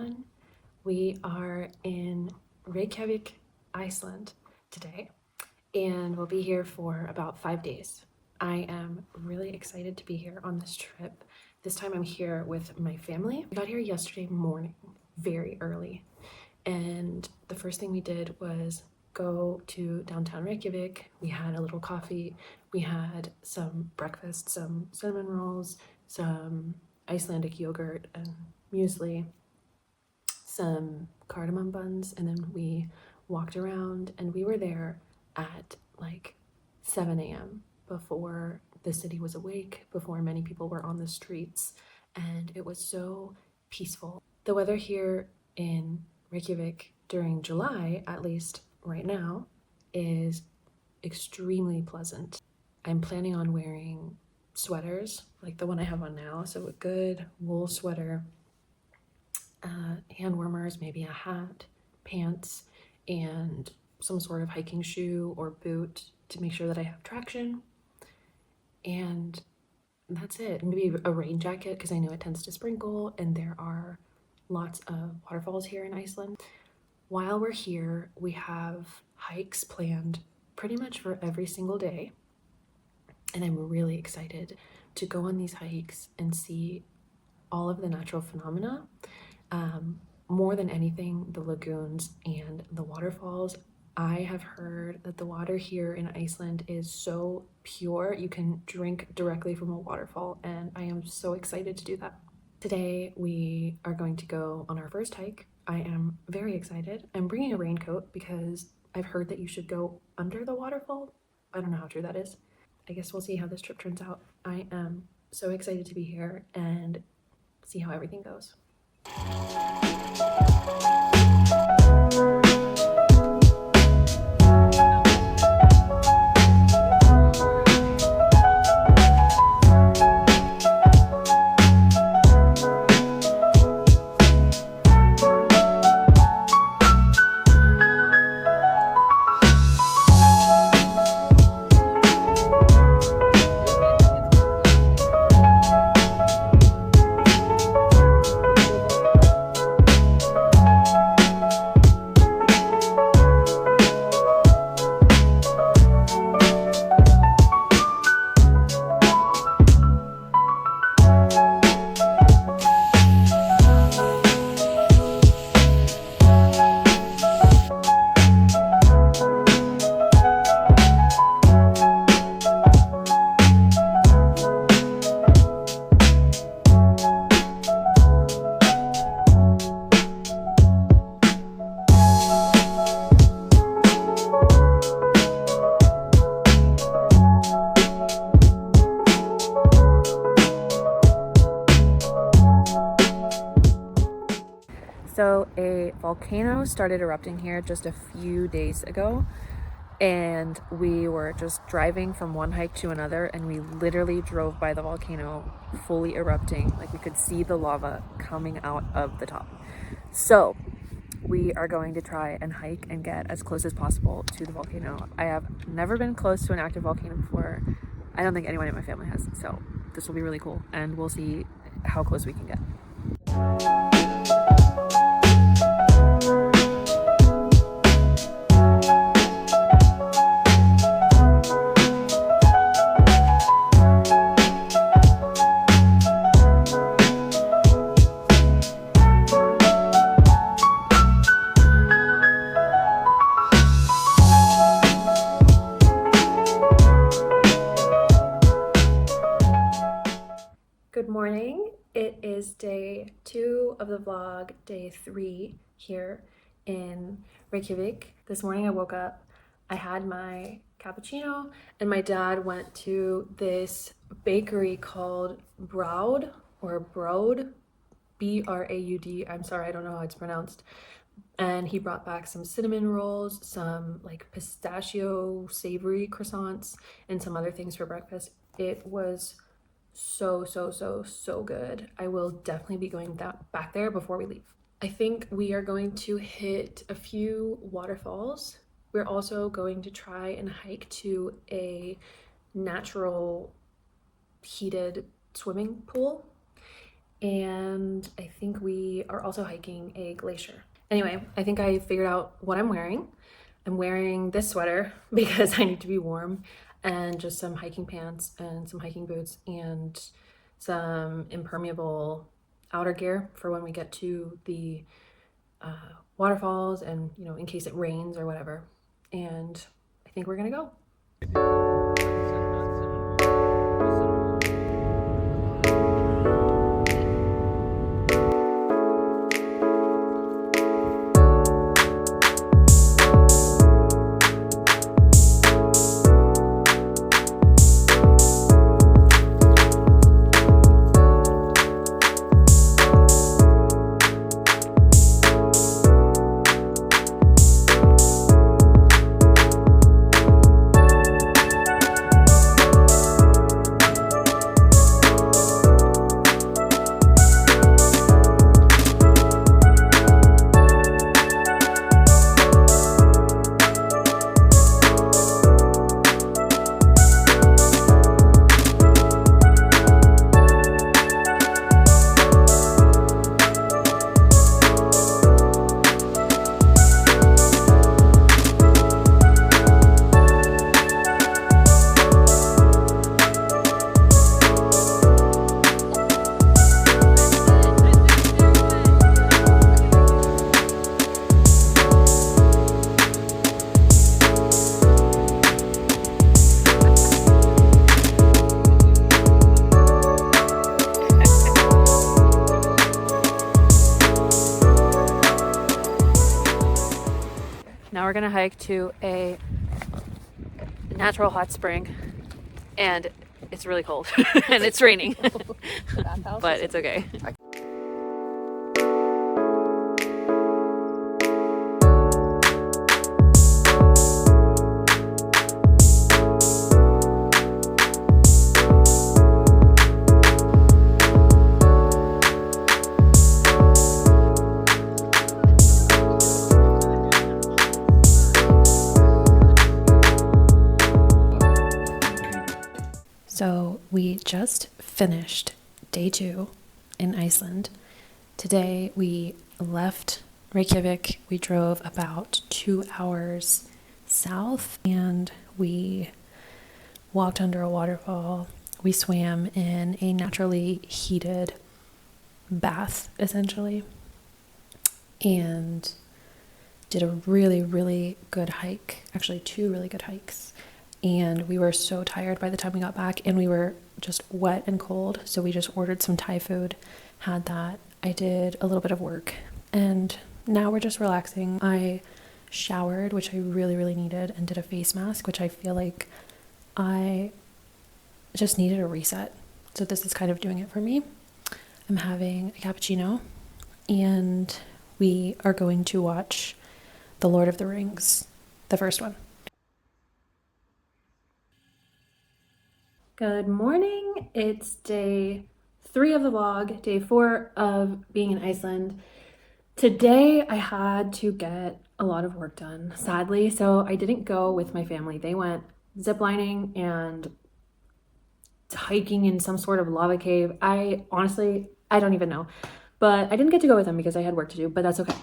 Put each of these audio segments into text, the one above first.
everyone. We are in Reykjavik, Iceland today, and we'll be here for about 5 days. I am really excited to be here on this trip. This time I'm here with my family. We got here yesterday morning, very early, and the first thing we did was go to downtown Reykjavik. We had a little coffee, we had some breakfast, some cinnamon rolls, some Icelandic yogurt and muesli, some cardamom buns, and then we walked around, and we were there at like 7 a.m. before the city was awake, before many people were on the streets, and it was so peaceful. The weather here in Reykjavik during July, at least right now, is extremely pleasant. I'm planning on wearing sweaters like the one I have on now, so a good wool sweater, hand warmers, maybe a hat, pants, and some sort of hiking shoe or boot to make sure that I have traction. And that's it. Maybe a rain jacket because I know it tends to sprinkle, and there are lots of waterfalls here in Iceland. While we're here, we have hikes planned pretty much for every single day, and I'm really excited to go on these hikes and see all of the natural phenomena. More than anything, the lagoons and the waterfalls. I have heard that the water here in Iceland is so pure, you can drink directly from a waterfall, and I am so excited to do that. Today we are going to go on our first hike. I am very excited. I'm bringing a raincoat because I've heard that you should go under the waterfall. I don't know how true that is. I guess we'll see how this trip turns out. I am so excited to be here and see how everything goes. So a volcano started erupting here just a few days ago, and we were just driving from one hike to another, and we literally drove by the volcano fully erupting. Like, we could see the lava coming out of the top. So we are going to try and hike and get as close as possible to the volcano. I have never been close to an active volcano before. I don't think anyone in my family has, so this will be really cool, and we'll see how close we can get. Good morning. It is day 2 of the vlog, day 3 here in Reykjavik. This morning I woke up, I had my cappuccino, and my dad went to this bakery called Braud, or Broad, B-R-A-U-D. I'm sorry, I don't know how it's pronounced. And he brought back some cinnamon rolls, some like pistachio savory croissants, and some other things for breakfast. It was so good. I will definitely be going back there before we leave. I think we are going to hit a few waterfalls. We're also going to try and hike to a natural heated swimming pool, and I think we are also hiking a glacier. Anyway, I think I figured out what I'm wearing. I'm wearing this sweater because I need to be warm, and just some hiking pants and some hiking boots and some impermeable outer gear for when we get to the waterfalls and, you know, in case it rains or whatever. And I think we're gonna go. Now we're gonna hike to a natural hot spring, and it's really cold and it's raining, but it's okay. So we just finished day 2 in Iceland. Today we left Reykjavik. We drove about 2 hours south and we walked under a waterfall. We swam in a naturally heated bath, essentially, and did a really, really good hike. Actually, 2 really good hikes. And we were so tired by the time we got back, and we were just wet and cold. So we just ordered some Thai food, had that. I did a little bit of work, and now we're just relaxing. I showered, which I really, really needed, and did a face mask, which I feel like I just needed a reset. So this is kind of doing it for me. I'm having a cappuccino, and we are going to watch The Lord of the Rings, the first one. Good morning. It's day 3 of the vlog, day 4 of being in Iceland. Today I had to get a lot of work done, sadly, so I didn't go with my family. They went ziplining and hiking in some sort of lava cave. I don't even know, but I didn't get to go with them because I had work to do, but that's okay.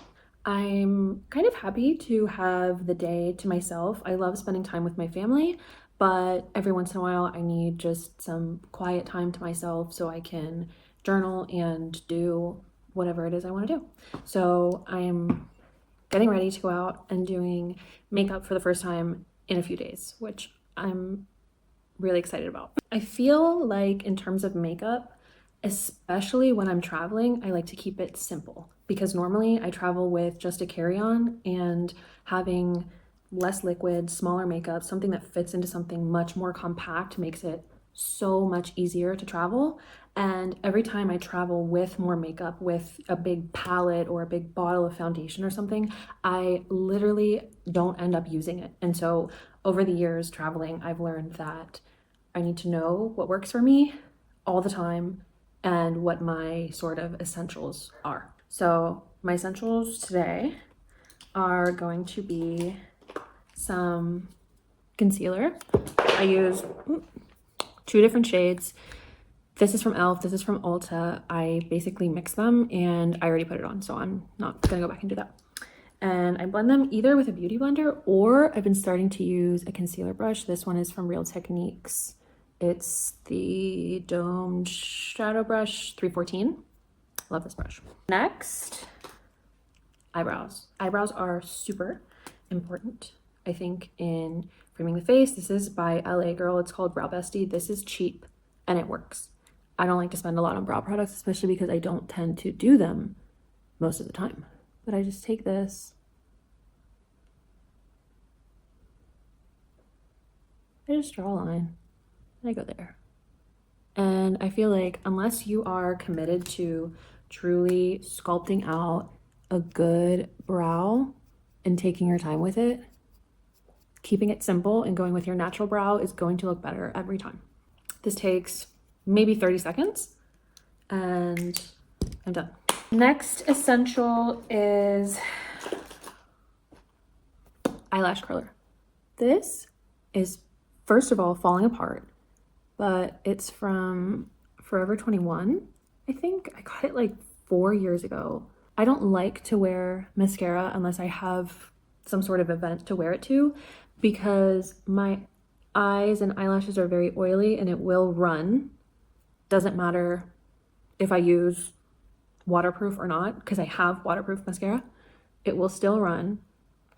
I'm kind of happy to have the day to myself. I love spending time with my family, but every once in a while I need just some quiet time to myself so I can journal and do whatever it is I want to do. So I'm getting ready to go out and doing makeup for the first time in a few days, which I'm really excited about. I feel like in terms of makeup, especially when I'm traveling, I like to keep it simple because normally I travel with just a carry-on, and having less liquid, smaller makeup, something that fits into something much more compact makes it so much easier to travel. And every time I travel with more makeup, with a big palette or a big bottle of foundation or something, I literally don't end up using it. And so over the years traveling, I've learned that I need to know what works for me all the time and what my sort of essentials are. So my essentials today are going to be some concealer. I use 2 different shades. This is from e.l.f. This is from Ulta. I basically mix them and I already put it on, so I'm not gonna go back and do that. And I blend them either with a beauty blender, or I've been starting to use a concealer brush. This one is from Real Techniques. It's the Domed Shadow Brush 314. Love this brush. Next, eyebrows. Eyebrows are super important, I think, in framing the face. This is by LA Girl. It's called Brow Bestie. This is cheap and it works. I don't like to spend a lot on brow products, especially because I don't tend to do them most of the time. But I just take this, I just draw a line, and I go there. And I feel like unless you are committed to truly sculpting out a good brow and taking your time with it, keeping it simple and going with your natural brow is going to look better every time. This takes maybe 30 seconds and I'm done. Next essential is eyelash curler. This is, first of all, falling apart, but it's from Forever 21. I think I got it like 4 years ago. I don't like to wear mascara unless I have some sort of event to wear it to, because my eyes and eyelashes are very oily and it will run. Doesn't matter if I use waterproof or not, because I have waterproof mascara, it will still run.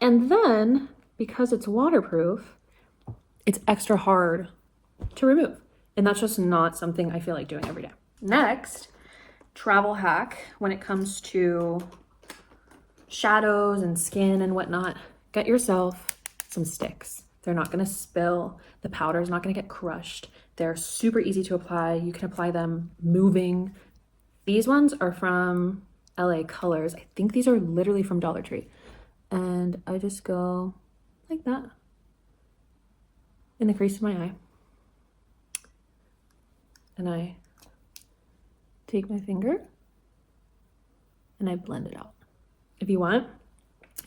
And then because it's waterproof, it's extra hard to remove. And that's just not something I feel like doing every day. Next, travel hack when it comes to shadows and skin and whatnot, get yourself some sticks. They're not gonna spill. The powder is not gonna get crushed. They're super easy to apply. You can apply them moving. These ones are from LA Colors. I think these are literally from Dollar Tree. And I just go like that in the crease of my eye. And I take my finger and I blend it out. If you want,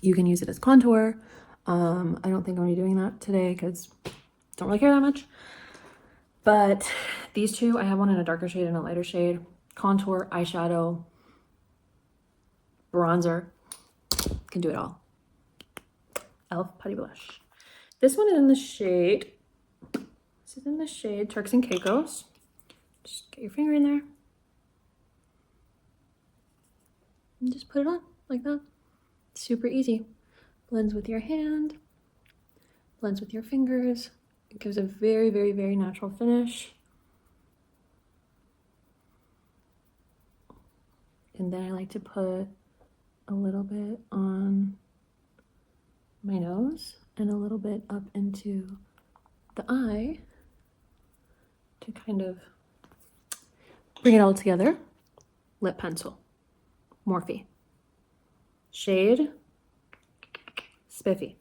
you can use it as contour. I don't think I'm gonna be doing that today because I don't really care that much. But these two, I have one in a darker shade and a lighter shade. Contour, eyeshadow, bronzer, can do it all. e.l.f. Putty Blush. This one is in the shade, Turks and Caicos. Just get your finger in there. And just put it on like that. Super easy. Blends with your hand, blends with your fingers. It gives a very, very, very natural finish. And then I like to put a little bit on my nose and a little bit up into the eye to kind of bring it all together. Lip pencil, Morphe. Shade, Spiffy.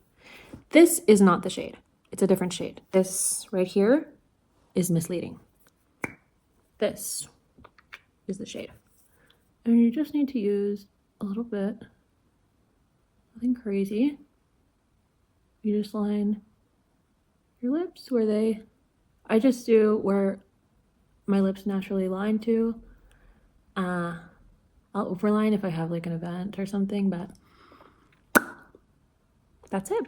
This is not the shade. It's a different shade. This right here is misleading. This is the shade. And you just need to use a little bit, nothing crazy. You just line your lips where I just do where my lips naturally line to. I'll overline if I have like an event or something, but that's it.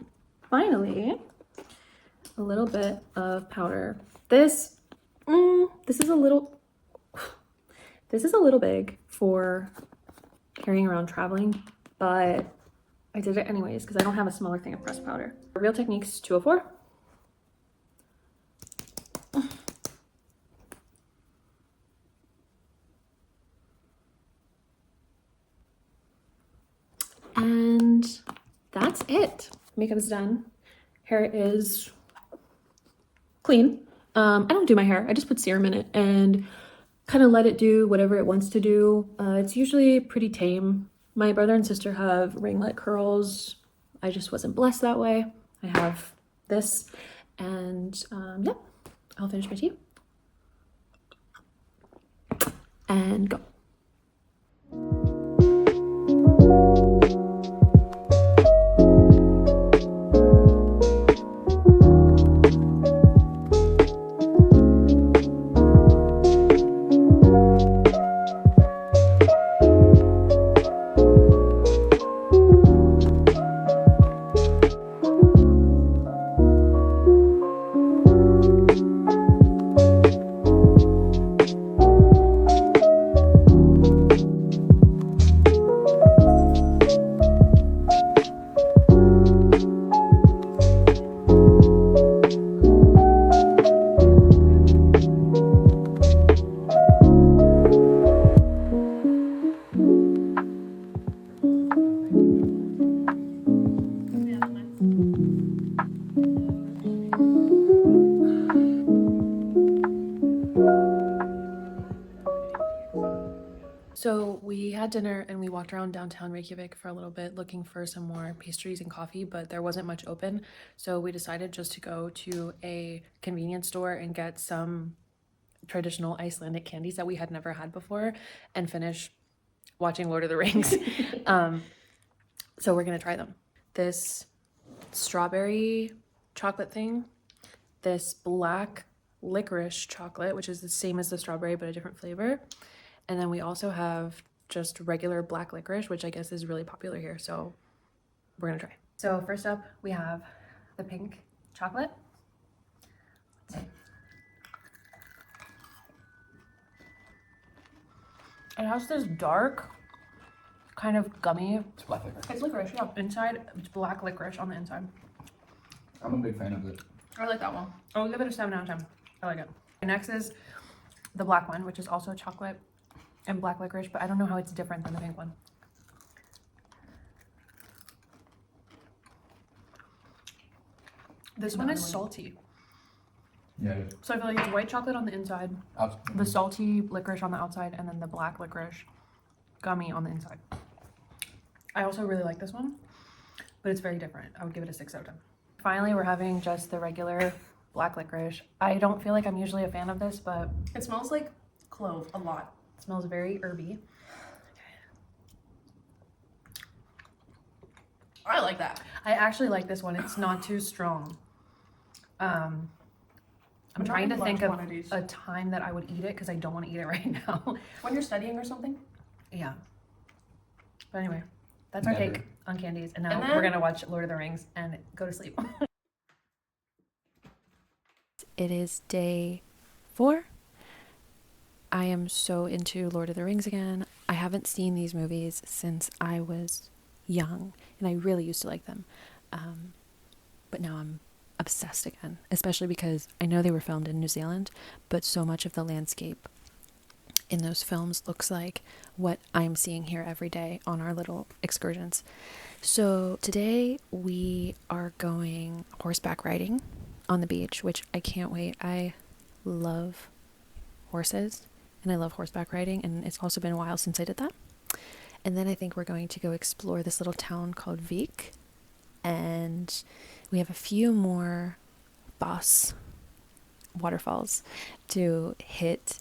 Finally, a little bit of powder. This is a little big for carrying around traveling, but I did it anyways because I don't have a smaller thing of pressed powder. Real Techniques 204. And that's it. Makeup is done. Hair is clean. I don't do my hair. I just put serum in it and kind of let it do whatever it wants to do. It's usually pretty tame. My brother and sister have ringlet curls. I just wasn't blessed that way. I have this, and yeah, I'll finish my tea and go. dinner and we walked around downtown Reykjavik for a little bit looking for some more pastries and coffee, but there wasn't much open. So we decided just to go to a convenience store and get some traditional Icelandic candies that we had never had before and finish watching Lord of the Rings. So we're gonna try them. This strawberry chocolate thing, this black licorice chocolate, which is the same as the strawberry but a different flavor. And then we also have just regular black licorice, which I guess is really popular here. So we're gonna try. So first up, we have the pink chocolate. Let's see. It has this dark, kind of gummy. It's black licorice. It's licorice, yeah. Inside, it's black licorice on the inside. I'm a big fan of it. I like that one. I'll give it a 7 out of 10. I like it. Next is the black one, which is also chocolate and black licorice, but I don't know how it's different than the pink one. This one is salty. Yeah. So I feel like it's white chocolate on the inside, the salty licorice on the outside, and then the black licorice gummy on the inside. I also really like this one, but it's very different. I would give it a 6 out of 10. Finally, we're having just the regular black licorice. I don't feel like I'm usually a fan of this, but it smells like clove a lot. It smells very herby. I like that. I actually like this one. It's not too strong. I'm trying to think of a time that I would eat it because I don't want to eat it right now. When you're studying or something? Yeah. But anyway, that's our take on candies. And now we're going to watch Lord of the Rings and go to sleep. It is day 4. I am so into Lord of the Rings again. I haven't seen these movies since I was young, and I really used to like them. But now I'm obsessed again, especially because I know they were filmed in New Zealand, but so much of the landscape in those films looks like what I'm seeing here every day on our little excursions. So today we are going horseback riding on the beach, which I can't wait. I love horses and I love horseback riding, and it's also been a while since I did that. And then I think we're going to go explore this little town called Vik, and we have a few more waterfalls to hit,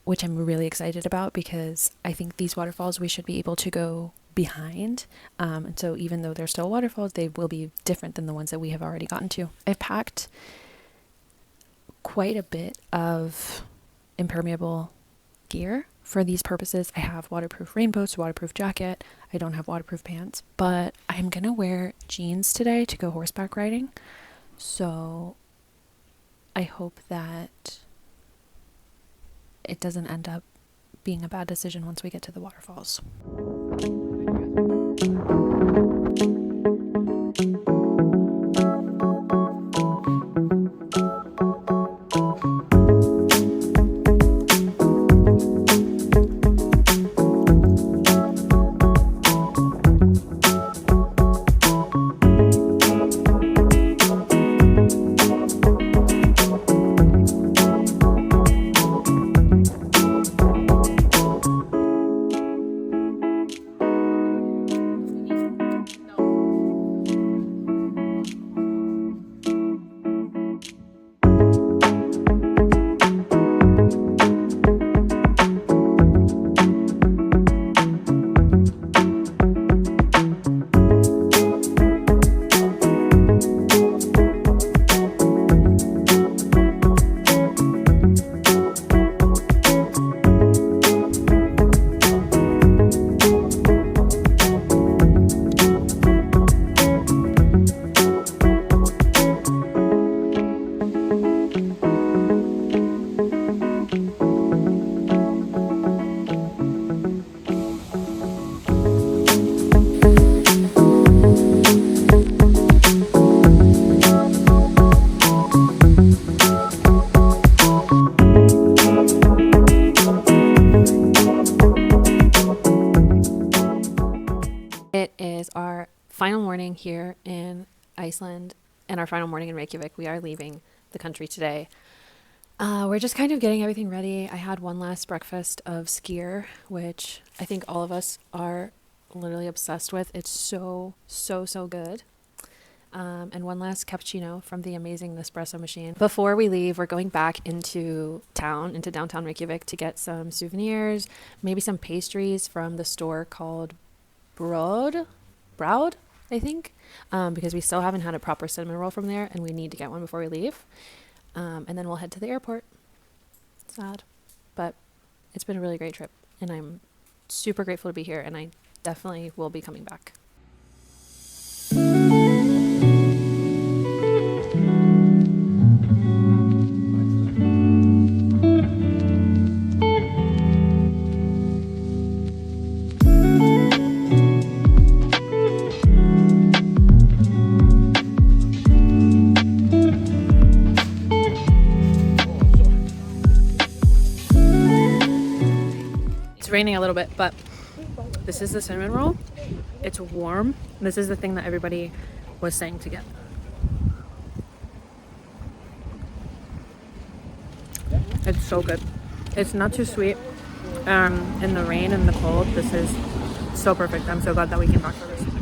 which I'm really excited about because I think these waterfalls we should be able to go behind. And so even though they're still waterfalls, they will be different than the ones that we have already gotten to. I've packed quite a bit of impermeable gear for these purposes. I have waterproof rain boots, waterproof jacket. I don't have waterproof pants, but I'm gonna wear jeans today to go horseback riding. So I hope that it doesn't end up being a bad decision once we get to the waterfalls. It is our final morning here in Iceland and our final morning in Reykjavik. We are leaving the country today. We're just kind of getting everything ready. I had one last breakfast of skyr, which I think all of us are literally obsessed with. It's so, so, so good. And one last cappuccino from the amazing Nespresso machine. Before we leave, we're going back into town, into downtown Reykjavik, to get some souvenirs, maybe some pastries from the store called Brod, I think, because we still haven't had a proper cinnamon roll from there, and we need to get one before we leave. And then we'll head to the airport. Sad, but it's been a really great trip, and I'm super grateful to be here, and I definitely will be coming back. It's raining a little bit, but this is the cinnamon roll. It's warm. This is the thing that everybody was saying to get. It's so good. It's not too sweet. In the rain and the cold, this is so perfect. I'm so glad that we came back for this.